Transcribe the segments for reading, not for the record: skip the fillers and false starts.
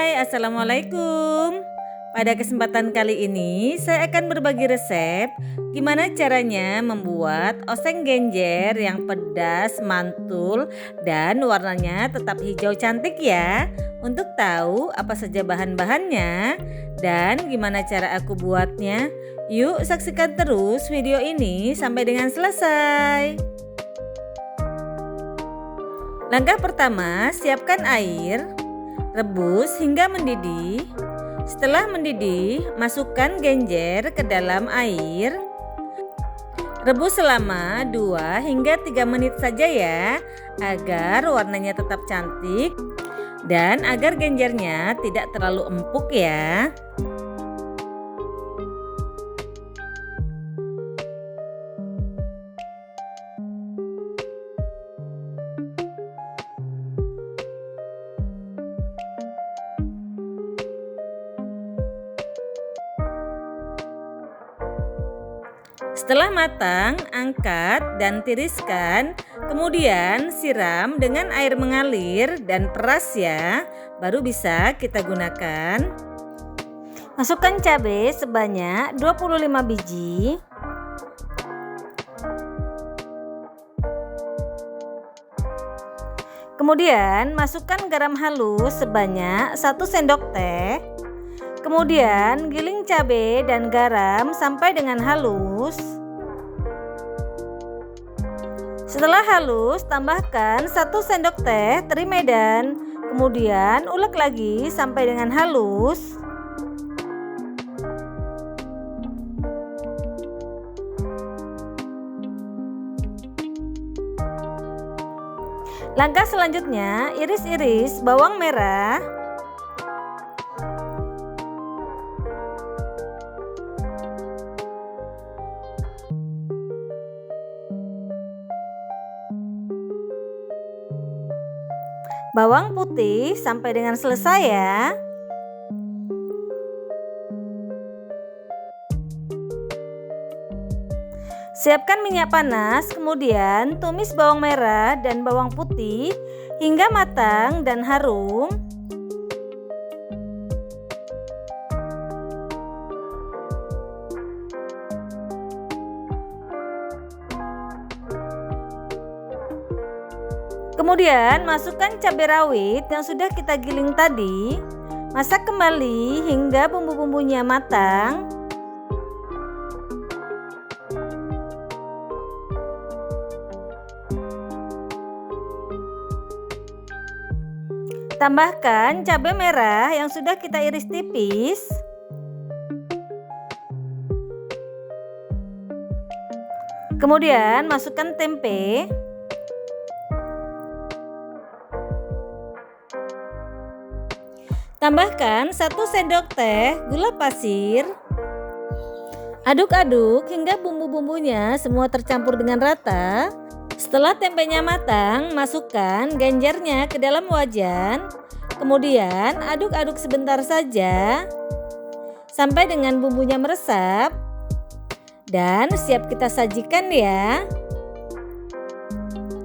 Hai, Assalamualaikum. Pada kesempatan kali ini saya akan berbagi resep gimana caranya membuat oseng genjer yang pedas, mantul, dan warnanya tetap hijau cantik ya. Untuk tahu apa saja bahan-bahannya dan gimana cara aku buatnya, yuk saksikan terus video ini sampai dengan selesai. Langkah pertama, siapkan air. Rebus hingga mendidih. Setelah mendidih, masukkan genjer ke dalam air. Rebus selama 2 hingga 3 menit saja ya, agar warnanya tetap cantik dan agar genjernya tidak terlalu empuk ya. Setelah matang, angkat dan tiriskan, kemudian siram dengan air mengalir dan peras ya, baru bisa kita gunakan. Masukkan cabai sebanyak 25 biji. Kemudian masukkan garam halus sebanyak 1 sendok teh. Kemudian giling cabai dan garam sampai dengan halus. Setelah halus, tambahkan 1 sendok teh teri Medan. Kemudian ulek lagi sampai dengan halus. Langkah selanjutnya, iris-iris bawang merah. Bawang putih sampai dengan selesai ya. Siapkan minyak panas, kemudian tumis bawang merah dan bawang putih hingga matang dan harum. Kemudian masukkan cabai rawit yang sudah kita giling tadi. Masak kembali hingga bumbu-bumbunya matang. Tambahkan cabai merah yang sudah kita iris tipis. Kemudian masukkan tempe. Tambahkan 1 sendok teh gula pasir. Aduk-aduk hingga bumbu-bumbunya semua tercampur dengan rata. Setelah tempenya matang, masukkan genjernya ke dalam wajan. Kemudian aduk-aduk sebentar saja sampai dengan bumbunya meresap. Dan siap kita sajikan ya.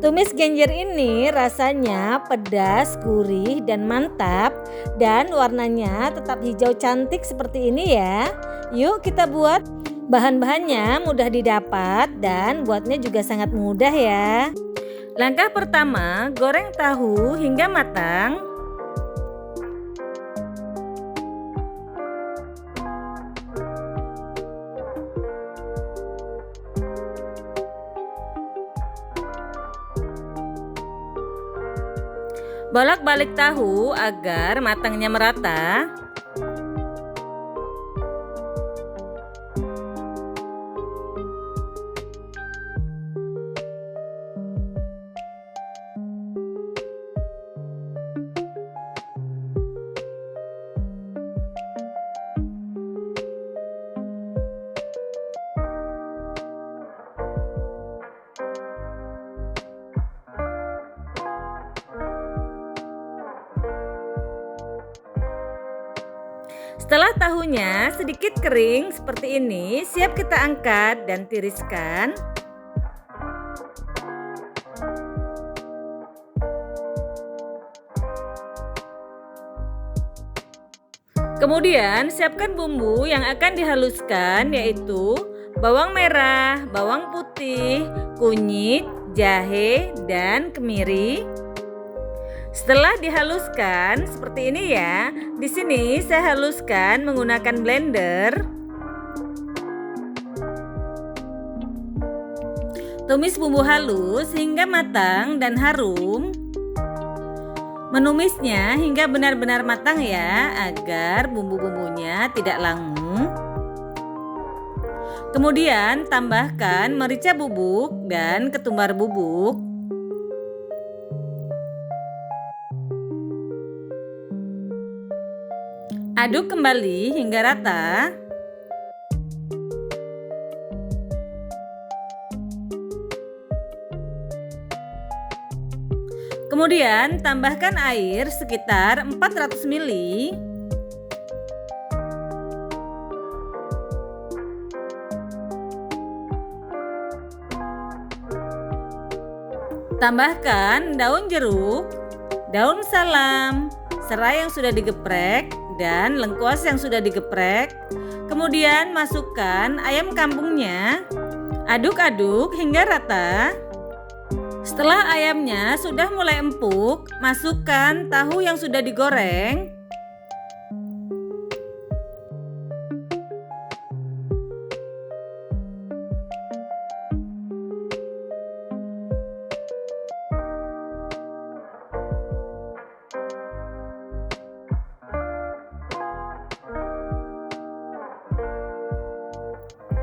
Tumis genjer ini rasanya pedas, gurih, dan mantap. Dan warnanya tetap hijau cantik seperti ini ya. Yuk kita buat. Bahan-bahannya mudah didapat dan buatnya juga sangat mudah ya. Langkah pertama, goreng tahu hingga matang. Bolak-balik tahu agar matangnya merata. Setelah tahunya sedikit kering seperti ini, siap kita angkat dan tiriskan. Kemudian siapkan bumbu yang akan dihaluskan, yaitu bawang merah, bawang putih, kunyit, jahe, dan kemiri. Setelah dihaluskan seperti ini ya. Di sini saya haluskan menggunakan blender. Tumis bumbu halus hingga matang dan harum. Menumisnya hingga benar-benar matang ya, agar bumbu-bumbunya tidak langu. Kemudian tambahkan merica bubuk dan ketumbar bubuk. Aduk kembali hingga rata. Kemudian tambahkan air sekitar 400 ml. Tambahkan daun jeruk, daun salam, serai yang sudah digeprek, dan lengkuas yang sudah digeprek. Kemudian masukkan ayam kampungnya. Aduk-aduk hingga rata. Setelah ayamnya sudah mulai empuk, masukkan tahu yang sudah digoreng.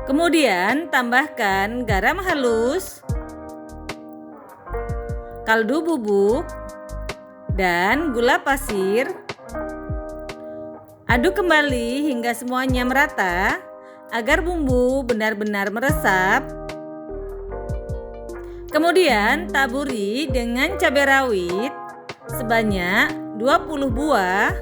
Kemudian tambahkan garam halus, kaldu bubuk, dan gula pasir. Aduk kembali hingga semuanya merata agar bumbu benar-benar meresap. Kemudian taburi dengan cabai rawit sebanyak 20 buah.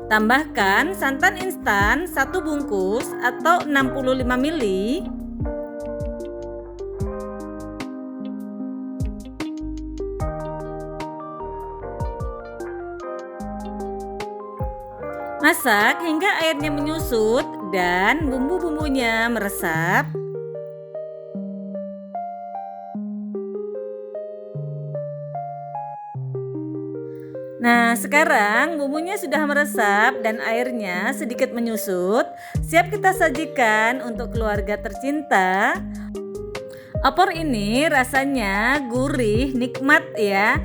Tambahkan santan instan 1 bungkus atau 65 ml. Masak hingga airnya menyusut dan bumbu-bumbunya meresap. Nah, sekarang bumbunya sudah meresap dan airnya sedikit menyusut. Siap kita sajikan untuk keluarga tercinta. Opor ini rasanya gurih, nikmat ya.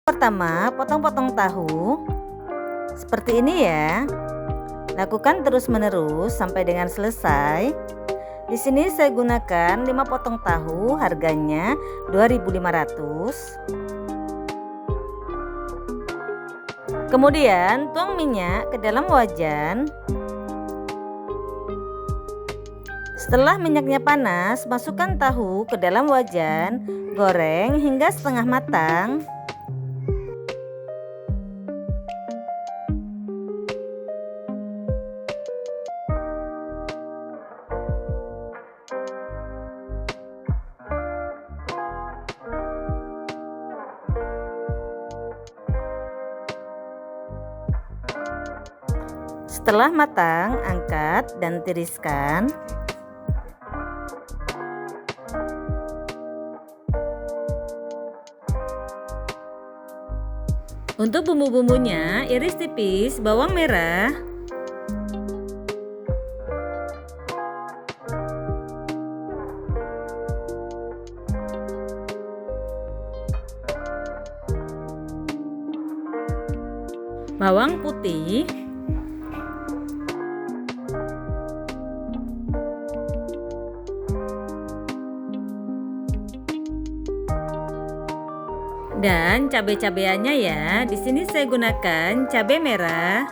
Pertama, potong-potong tahu seperti ini ya. Lakukan terus-menerus sampai dengan selesai. Di sini saya gunakan 5 potong tahu, harganya 2.500. Kemudian tuang minyak ke dalam wajan. Setelah minyaknya panas, masukkan tahu ke dalam wajan, goreng hingga setengah matang. Setelah matang, angkat dan tiriskan. Untuk bumbu-bumbunya, iris tipis bawang merah, bawang putih, dan cabai-cabeannya ya. Di sini saya gunakan cabai merah,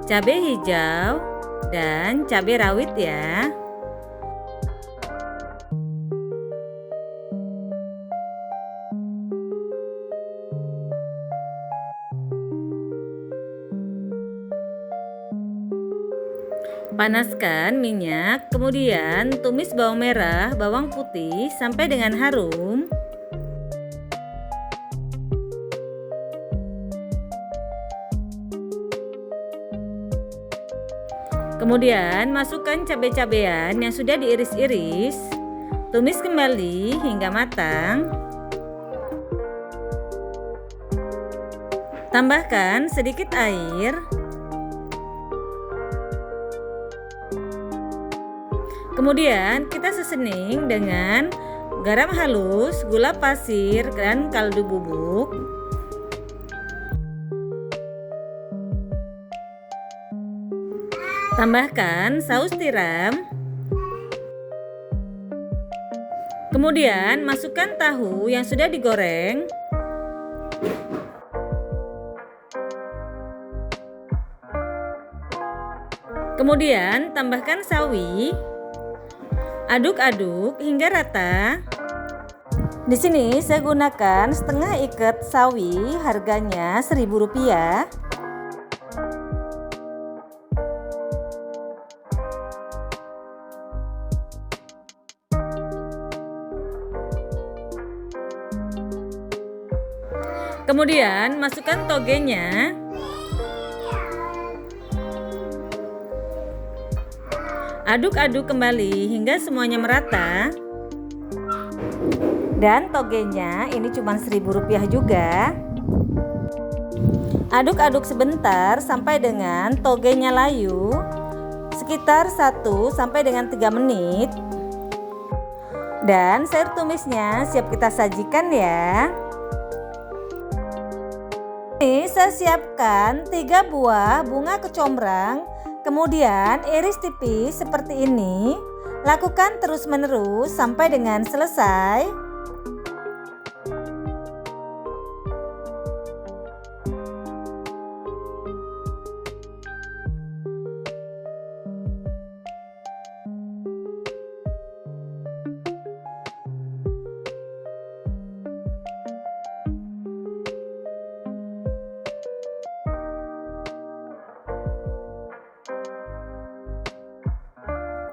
cabai hijau, dan cabai rawit ya. Panaskan minyak, kemudian tumis bawang merah, bawang putih sampai dengan harum. Kemudian masukkan cabai-cabean yang sudah diiris-iris. Tumis kembali hingga matang. Tambahkan sedikit air. Kemudian kita seasoning dengan garam halus, gula pasir, dan kaldu bubuk. Tambahkan saus tiram. Kemudian masukkan tahu yang sudah digoreng. Kemudian tambahkan sawi. Aduk-aduk hingga rata. Di sini saya gunakan setengah ikat sawi, harganya Rp1.000. Kemudian masukkan togenya. Aduk-aduk kembali hingga semuanya merata. Dan togenya ini cuma Rp1.000 juga. Aduk-aduk sebentar sampai dengan togenya layu, sekitar 1 sampai dengan 3 menit. Dan sayur tumisnya siap kita sajikan ya. Ini saya siapkan 3 buah bunga kecombrang. Kemudian iris tipis seperti ini. Lakukan terus-menerus sampai dengan selesai.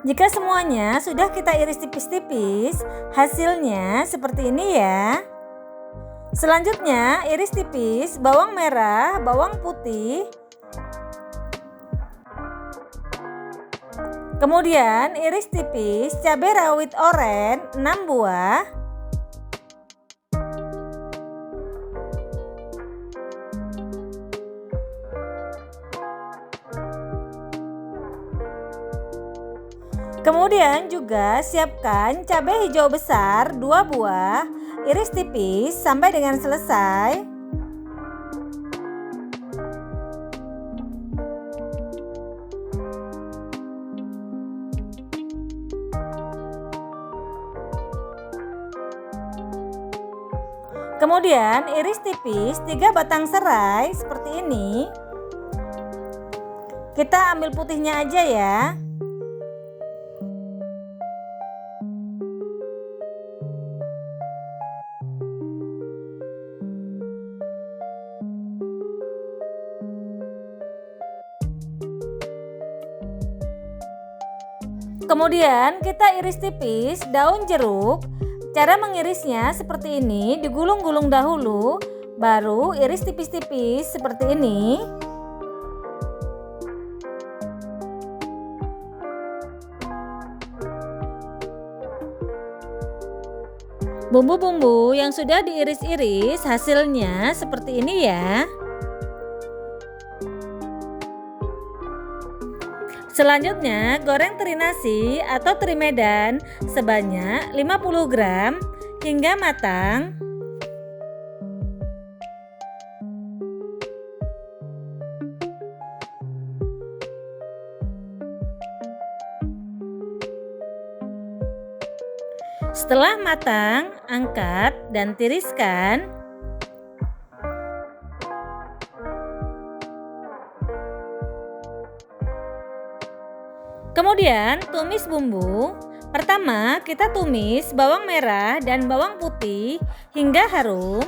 Jika semuanya sudah kita iris tipis-tipis, hasilnya seperti ini ya. Selanjutnya iris tipis bawang merah, bawang putih. Kemudian iris tipis cabai rawit oren 6 buah. Kemudian juga siapkan cabai hijau besar 2 buah, iris tipis sampai dengan selesai. Kemudian iris tipis 3 batang serai seperti ini. Kita ambil putihnya aja ya. Kemudian kita iris tipis daun jeruk. Cara mengirisnya seperti ini, digulung-gulung dahulu, baru iris tipis-tipis seperti ini. Bumbu-bumbu yang sudah diiris-iris hasilnya seperti ini ya. Selanjutnya, goreng teri nasi atau teri Medan sebanyak 50 gram hingga matang. Setelah matang, angkat dan tiriskan. Kemudian tumis bumbu. Pertama kita tumis bawang merah dan bawang putih hingga harum.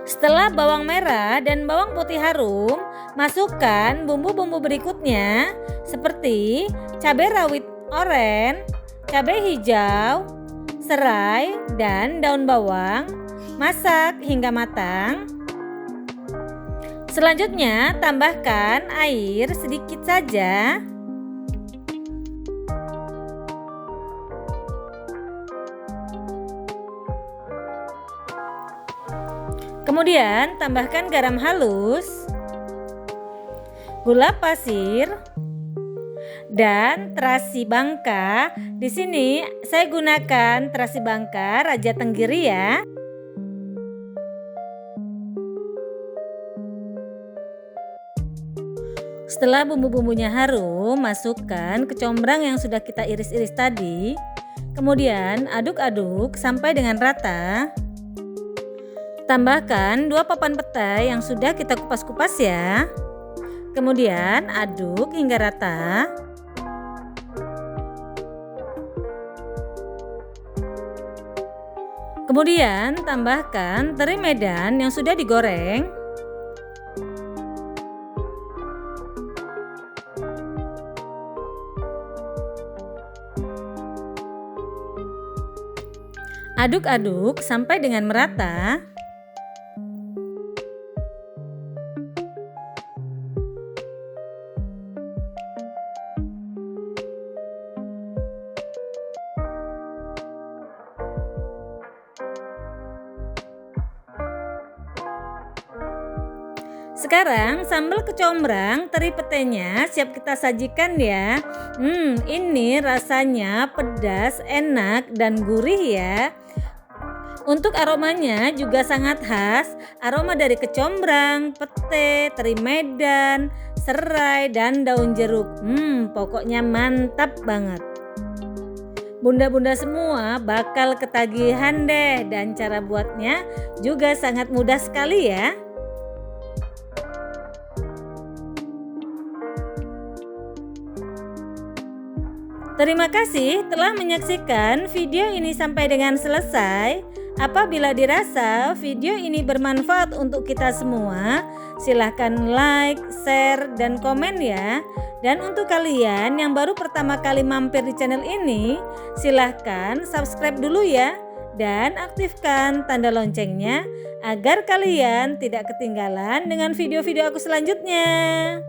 Setelah bawang merah dan bawang putih harum, masukkan bumbu-bumbu berikutnya seperti cabai rawit oren, cabai hijau, serai, dan daun bawang. Masak hingga matang. Selanjutnya tambahkan air sedikit saja. Kemudian tambahkan garam halus, gula pasir, dan terasi bangka. Di sini saya gunakan terasi bangka Raja Tenggiri ya. Setelah bumbu-bumbunya harum, masukkan kecombrang yang sudah kita iris-iris tadi. Kemudian aduk-aduk sampai dengan rata. Tambahkan 2 papan petai yang sudah kita kupas-kupas ya. Kemudian aduk hingga rata. Kemudian tambahkan teri medan yang sudah digoreng. Aduk-aduk sampai dengan merata. Sekarang sambal kecombrang teri petainya siap kita sajikan ya. Ini rasanya pedas, enak, dan gurih ya. Untuk aromanya juga sangat khas, aroma dari kecombrang, pete, teri medan, serai, dan daun jeruk. Pokoknya mantap banget. Bunda-bunda semua bakal ketagihan deh, dan cara buatnya juga sangat mudah sekali ya. Terima kasih telah menyaksikan video ini sampai dengan selesai. Apabila dirasa video ini bermanfaat untuk kita semua, silahkan like, share, dan komen ya. Dan untuk kalian yang baru pertama kali mampir di channel ini, silahkan subscribe dulu ya. Dan aktifkan tanda loncengnya agar kalian tidak ketinggalan dengan video-video aku selanjutnya.